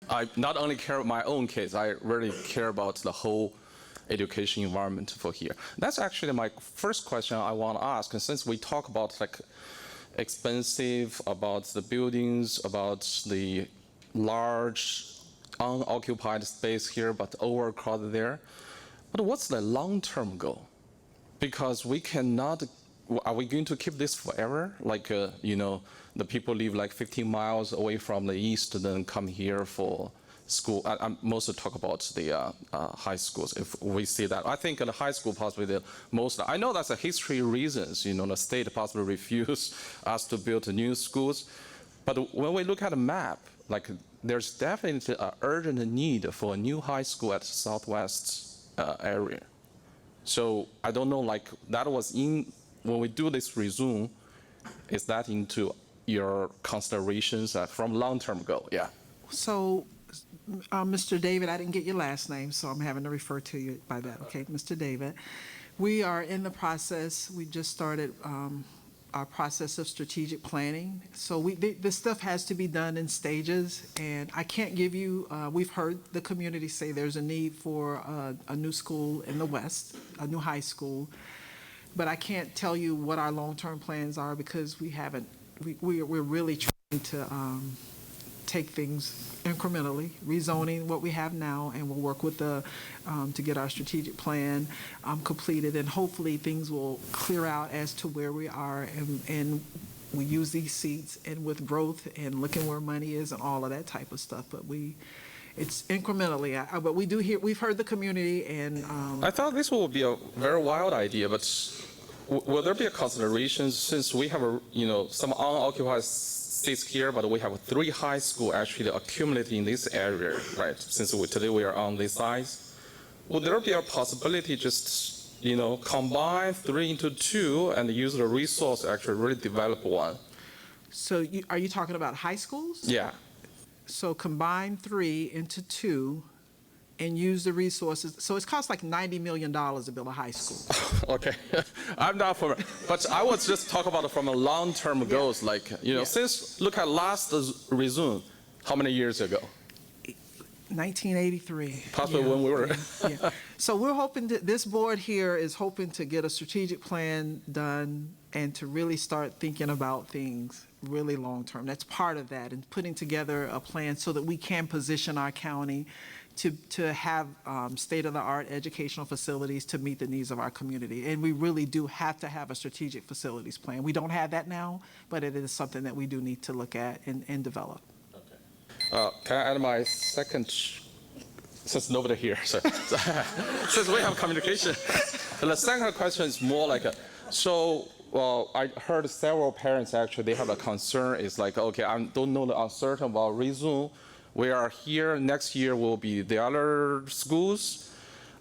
I not only care about my own kids, I really care about the whole education environment for here. That's actually my first question I want to ask. And since we talk about like expensive, about the buildings, about the large unoccupied space here, but overcrowded there, but what's the long-term goal? Because we cannot, are we going to keep this forever? Like, you know, the people live like 15 miles away from the east, then come here for school. I mostly talk about the high schools, if we see that. I think the high school possibly the most, I know that's a history reasons, you know, the state possibly refused us to build new schools. But when we look at the map, like there's definitely an urgent need for a new high school at Southwest area. So I don't know, like that was in, when we do this resume, is that into your considerations from long-term goal? Yeah. So, Mr. David, I didn't get your last name, so I'm having to refer to you by that, okay? Mr. David, we are in the process, we just started our process of strategic planning. So this stuff has to be done in stages, and I can't give you, we've heard the community say there's a need for a new school in the West, a new high school, but I can't tell you what our long-term plans are because we haven't, we're really trying to take things incrementally, rezoning what we have now, and we'll work with the, to get our strategic plan completed, and hopefully things will clear out as to where we are, and we use these seats, and with growth and looking where money is and all of that type of stuff, but it's incrementally, but we do hear, we've heard the community, and I thought this would be a very wild idea, but will there be a consideration since we have some unoccupied seats here, but we have 3 high school actually accumulated in this area, right? Since today we are on this size, would there be a possibility just combine 3 into 2 and use the resource to actually really develop one? So are you talking about high schools? Yeah. So combine 3 into 2 and use the resources. So it costs like $90 million to build a high school. Okay, I'm not for, but I was just talking about it from a long-term goals, like, since, look at last resume, how many years ago? 1983. Possibly when we were. Yeah. So we're hoping that this board here is hoping to get a strategic plan done and to really start thinking about things really long-term. That's part of that, and putting together a plan so that we can position our county to have state-of-the-art educational facilities to meet the needs of our community. And we really do have to have a strategic facilities plan. We don't have that now, but it is something that we do need to look at and develop. Okay. Can I add my second, since nobody here, so, since we have communication. The second question is more like, well, I heard several parents actually, they have a concern, is like, okay, I don't know the uncertain about resume. We are here, next year will be the other schools.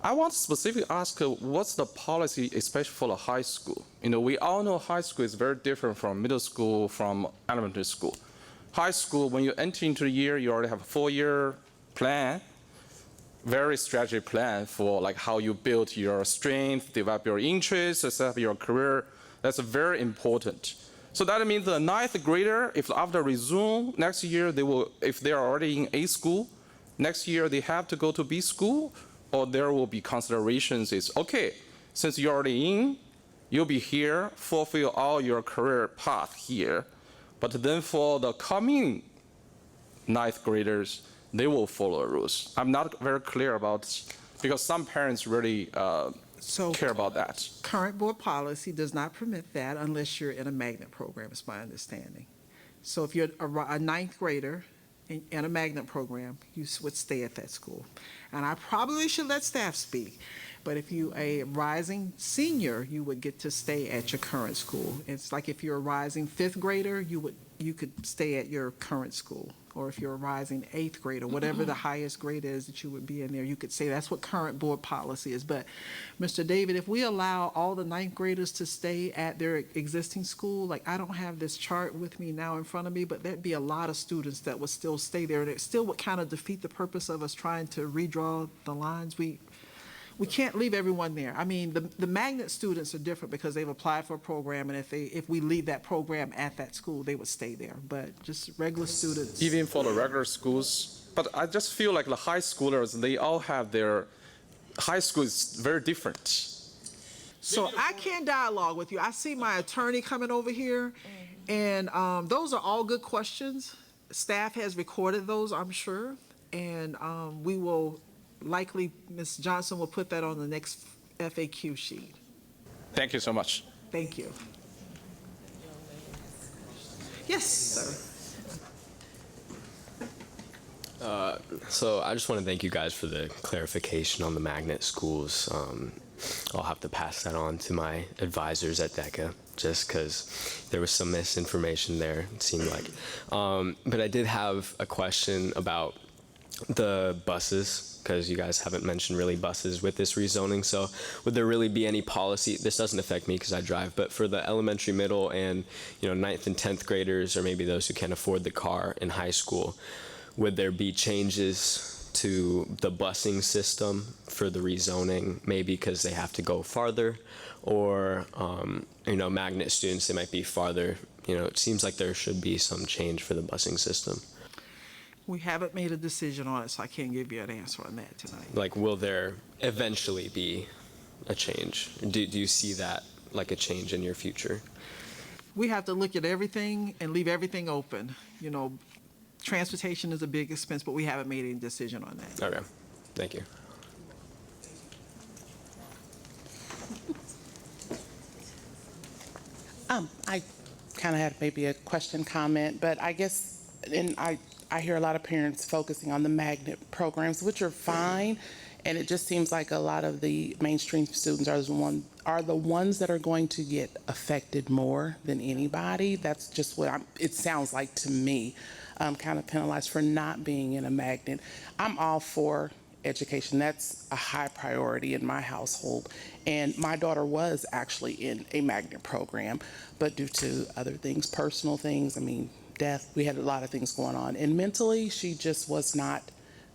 I want to specifically ask, what's the policy, especially for the high school? We all know high school is very different from middle school, from elementary school. High school, when you enter into the year, you already have a 4-year plan, very strategic plan for like how you build your strength, develop your interests, set up your career. That's very important. So that means the 9th grader, if after resume next year, if they are already in A school, next year they have to go to B school, or there will be considerations is, okay, since you're already in, you'll be here, fulfill all your career path here. But then for the coming 9th graders, they will follow rules. I'm not very clear about, because some parents really care about that. Current board policy does not permit that unless you're in a magnet program, is my understanding. So if you're a 9th grader in a magnet program, you would stay at that school. And I probably should let staff speak, but if you're a rising senior, you would get to stay at your current school. It's like if you're a rising 5th grader, you could stay at your current school. Or if you're a rising 8th grader, whatever the highest grade is that you would be in there, you could say that's what current board policy is. But Mr. David, if we allow all the 9th graders to stay at their existing school, like I don't have this chart with me now in front of me, but there'd be a lot of students that would still stay there, and it still would kind of defeat the purpose of us trying to redraw the lines. We can't leave everyone there. I mean, the magnet students are different because they've applied for a program, and if we leave that program at that school, they would stay there. But just regular students. Even for the regular schools. But I just feel like the high schoolers, they all have their, high school is very different. So I can't dialogue with you. I see my attorney coming over here, and those are all good questions. Staff has recorded those, I'm sure, and we will likely, Ms. Johnson will put that on the next FAQ sheet. Thank you so much. Thank you. Yes, sir. So I just want to thank you guys for the clarification on the magnet schools. I'll have to pass that on to my advisors at DECA, just because there was some misinformation there, it seemed like. But I did have a question about the buses, because you guys haven't mentioned really buses with this rezoning. So would there really be any policy? This doesn't affect me because I drive, but for the elementary, middle, and 9th and 10th graders, or maybe those who can't afford the car in high school, would there be changes to the busing system for the rezoning, maybe because they have to go farther, or magnet students, they might be farther. It seems like there should be some change for the busing system. We haven't made a decision on it, so I can't give you an answer on that tonight. Like, will there eventually be a change? Do you see that like a change in your future? We have to look at everything and leave everything open. Transportation is a big expense, but we haven't made any decision on that. Okay, thank you. I kind of had maybe a question, comment, but I guess, and I hear a lot of parents focusing on the magnet programs, which are fine, and it just seems like a lot of the mainstream students are the ones that are going to get affected more than anybody. That's just what it sounds like to me. Kind of penalized for not being in a magnet. I'm all for education. That's a high priority in my household. And my daughter was actually in a magnet program, but due to other things, personal things, death, we had a lot of things going on. And mentally, she just was not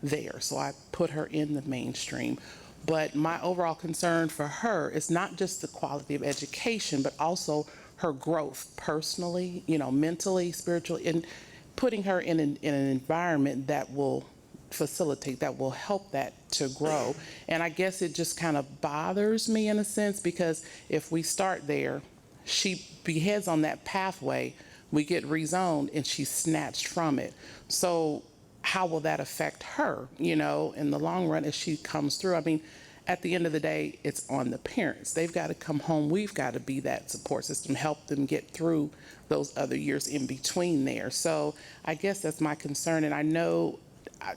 there. So I put her in the mainstream. But my overall concern for her is not just the quality of education, but also her growth personally, mentally, spiritually, and putting her in an environment that will facilitate, that will help that to grow. And I guess it just kind of bothers me in a sense, because if we start there, she beheads on that pathway, we get rezoned, and she's snatched from it. So how will that affect her, in the long run as she comes through? At the end of the day, it's on the parents. They've got to come home. We've got to be that support system, help them get through those other years in between there. So I guess that's my concern. And I know,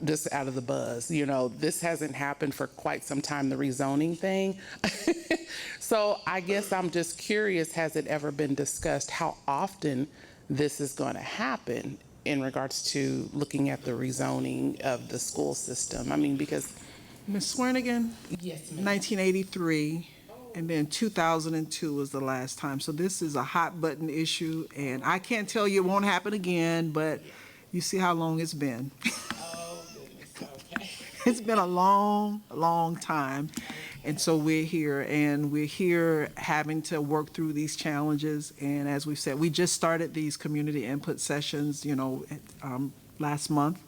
just out of the buzz, this hasn't happened for quite some time, the rezoning thing. So I guess I'm just curious, has it ever been discussed how often this is going to happen in regards to looking at the rezoning of the school system? Because Ms. Swernigan? Yes, ma'am. 1983, and then 2002 was the last time. So this is a hot button issue, and I can't tell you it won't happen again, but you see how long it's been. Oh, goodness, okay. It's been a long, long time. And so we're here, and we're here having to work through these challenges. And as we've said, we just started these community input sessions, last month.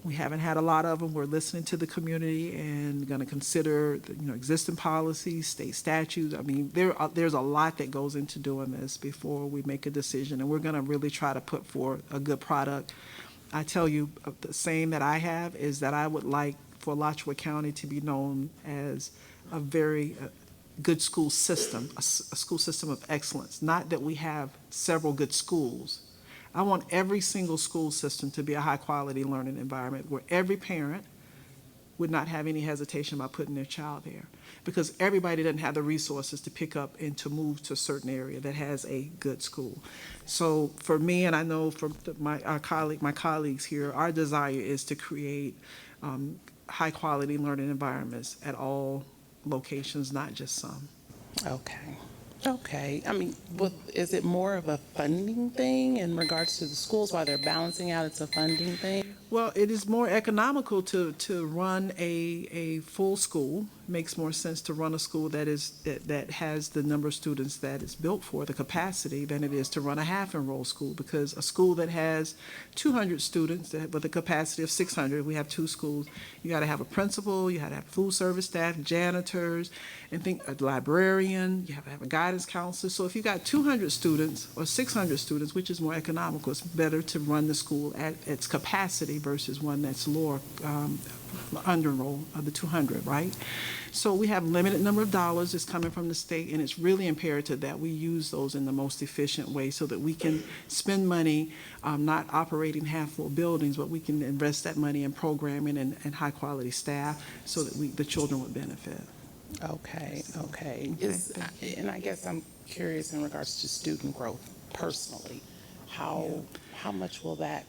We haven't had a lot of them. We're listening to the community and going to consider, existing policies, state statutes. I mean, there's a lot that goes into doing this before we make a decision, and we're going to really try to put forth a good product. I tell you, the saying that I have is that I would like for Alachua County to be known as a very good school system, a school system of excellence. Not that we have several good schools. I want every single school system to be a high-quality learning environment where every parent would not have any hesitation about putting their child there, because everybody doesn't have the resources to pick up and to move to a certain area that has a good school. So for me, and I know from my colleagues here, our desire is to create high-quality learning environments at all locations, not just some. Okay. I mean, is it more of a funding thing in regards to the schools while they're balancing out? It's a funding thing? Well, it is more economical to run a full school. Makes more sense to run a school that has the number of students that it's built for, the capacity, than it is to run a half-enrolled school, because a school that has 200 students with a capacity of 600, we have two schools, you got to have a principal, you got to have food service staff, janitors, and a librarian, you have to have a guidance counselor. So if you got 200 students or 600 students, which is more economical, it's better to run the school at its capacity versus one that's lower, under enroll of the 200, right? So we have limited number of dollars that's coming from the state, and it's really imperative that we use those in the most efficient way so that we can spend money not operating half-full buildings, but we can invest that money in programming and high-quality staff so that the children would benefit. Okay. And I guess I'm curious in regards to student growth personally. How much will that?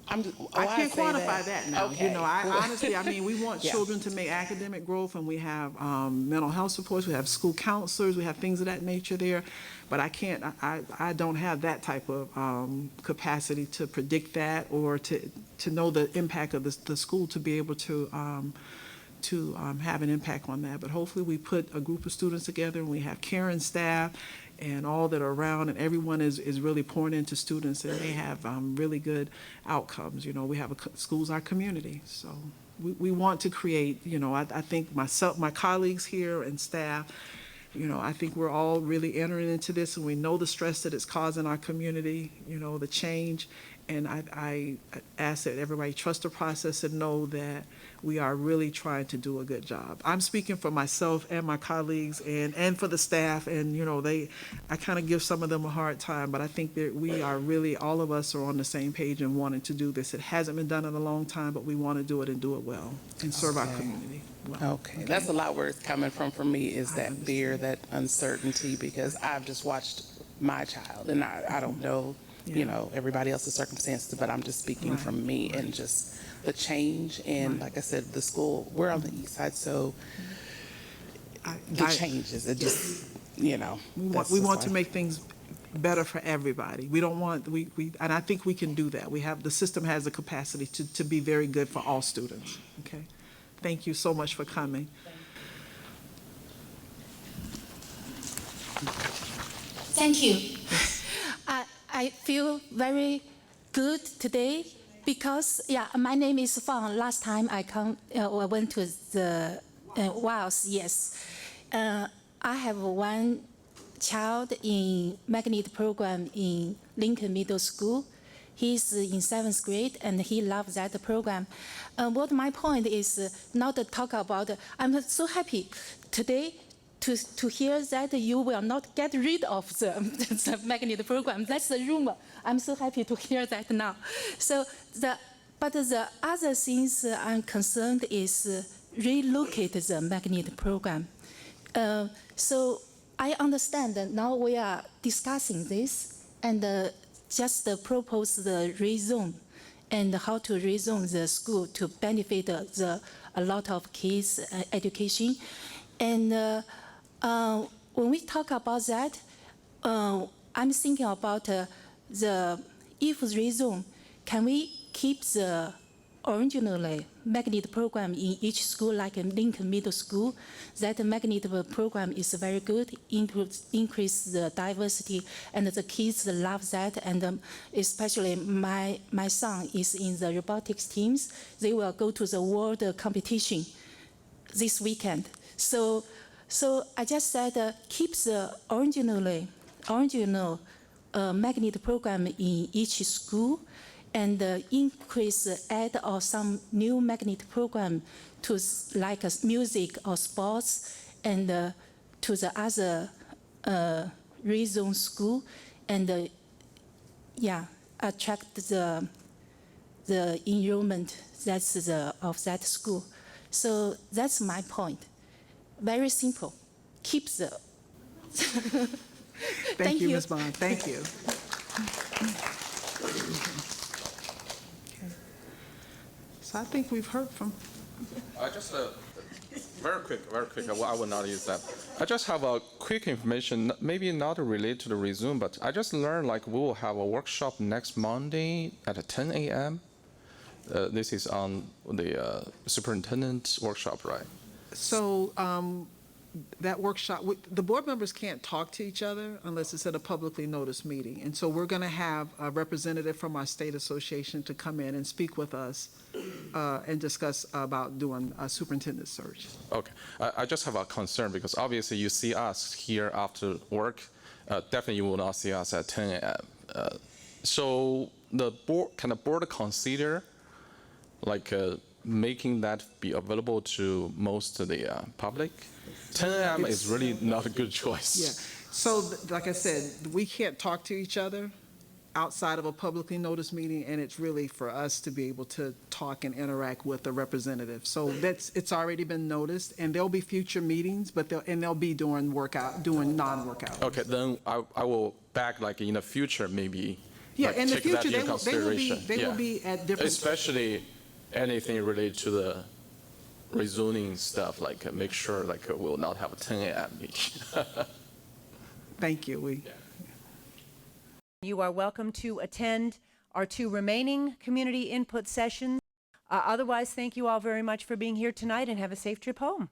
I can't quantify that now. Okay. Honestly, we want children to make academic growth, and we have mental health supports, we have school counselors, we have things of that nature there. But I don't have that type of capacity to predict that or to know the impact of the school to be able to have an impact on that. But hopefully we put a group of students together and we have caring staff and all that are around, and everyone is really pouring into students, and they have really good outcomes. We have schools, our community. So we want to create, I think my colleagues here and staff, I think we're all really entering into this, and we know the stress that it's causing our community, the change. And I ask that everybody trust the process and know that we are really trying to do a good job. I'm speaking for myself and my colleagues and for the staff, and I kind of give some of them a hard time, but I think that we are really, all of us are on the same page and wanting to do this. It hasn't been done in a long time, but we want to do it and do it well and serve our community well. Okay, that's a lot where it's coming from for me, is that fear, that uncertainty, because I've just watched my child, and I don't know, everybody else's circumstances, but I'm just speaking from me and just the change. And like I said, the school, we're on the east side, so the changes, it just, we want to make things better for everybody. We don't want, and I think we can do that. The system has the capacity to be very good for all students. Okay. Thank you so much for coming. Thank you. I feel very good today because, my name is Fang. Last time I went to the Wales, yes. I have one child in magnet program in Lincoln Middle School. He's in 7th grade, and he loves that program. What my point is not to talk about, I'm so happy today to hear that you will not get rid of the magnet program. That's the rumor. I'm so happy to hear that now. But the other things I'm concerned is relocate the magnet program. So I understand that now we are discussing this and just propose the rezone. and how to rezone the school to benefit a lot of kids' education. And when we talk about that, I'm thinking about if rezone, can we keep the originally magnet program in each school, like in Lincoln Middle School? That magnet program is very good, increase the diversity, and the kids love that. And especially my son is in the robotics teams. They will go to the world competition this weekend. So I just said keep the original magnet program in each school, and add or some new magnet program to like music or sports, and to the other rezone school, and attract the enrollment of that school. So that's my point. Very simple. Keep the. Thank you, Ms. Bond. Thank you. So I think we've heard from. Just very quick. I will not use that. I just have a quick information, maybe not related to the resume, but I just learned like we will have a workshop next Monday at 10 a.m. This is on the superintendent workshop, right? So that workshop, the board members can't talk to each other unless it's at a publicly noticed meeting. And so we're going to have a representative from our state association to come in and speak with us and discuss about doing a superintendent search. Okay. I just have a concern because obviously you see us here after work. Definitely you will not see us at 10 a.m. So the board, can the board consider like making that be available to most of the public? 10 a.m. is really not a good choice. Yeah. So like I said, we can't talk to each other outside of a publicly noticed meeting, and it's really for us to be able to talk and interact with the representative. So it's already been noticed, and there'll be future meetings, but they'll be doing non-workout. Okay, then I will back like in the future maybe. Yeah, like, in the take that future, into they will be at different. Especially anything related to the rezoning stuff, like make sure like we'll not have a 10 a.m. meeting. Thank you. You are welcome to attend our 2 remaining community input sessions. Otherwise, thank you all very much for being here tonight, and have a safe trip home.